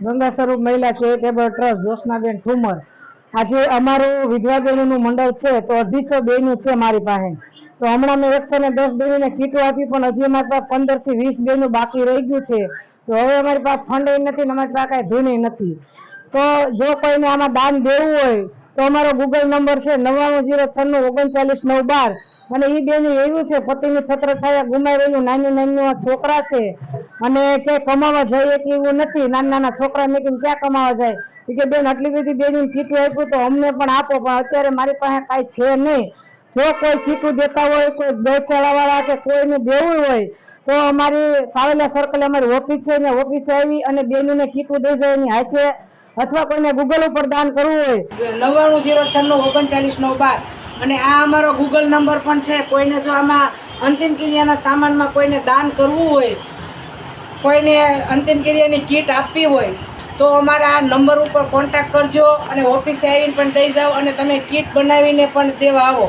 ગંગા સ્વરૂપ મહિલા charitable trust જોશનાબેન Thummar. આજે અમારું વિધવા બહેનોનું મંડળ છે તો 250 બહેનો છે મારી પાસે। તો હમણાં મેં 110 બહેનોને કીટો આપી, પણ હજી અમારી પાસે 15 થી 20 બહેનો બાકી રહી ગયું છે। તો હવે અમારી પાસે ફંડ નથી, અમારી પાસે કાંઈ ધૂન નથી। તો જો કોઈને આમાં દાન દેવું હોય તો અમારો ગૂગલ નંબર છે 9906393912। અને એ બેન એવું છે, પતિની છત્રછાયા ગુમાઈ રહેલું, નાના છોકરા છે અને ક્યાંય કમાવા જાય કે એવું નથી। નાના છોકરા મેં ક્યાં કમાવા જાય? કે બેન આટલી બધી બેન કીટું આપ્યું તો અમને પણ આપો, પણ અત્યારે મારી પાસે કાંઈ છે નહીં। જો કોઈ કીટું દેતા હોય, કોઈ ગૌશાળા વાળા કે કોઈને દેવું હોય તો અમારી સાવેલા સર્કલ અમારી ઓફિસ છે ને, ઓફિસે આવી અને બેનોને કીટું દઈ જાય એની હાથે, અથવા કોઈને ગૂગલ ઉપર દાન કરવું હોય 9906393912। અને આ અમારો ગૂગલ નંબર પણ છે। કોઈને જો આમાં અંતિમ ક્રિયાના સામાનમાં કોઈને દાન કરવું હોય, કોઈને અંતિમ ક્રિયાની કીટ આપવી હોય તો અમારા આ નંબર ઉપર કોન્ટેક્ટ કરજો અને ઓફિસે આવીને પણ દઈ જાઓ અને તમે કીટ બનાવીને પણ દેવા આવો।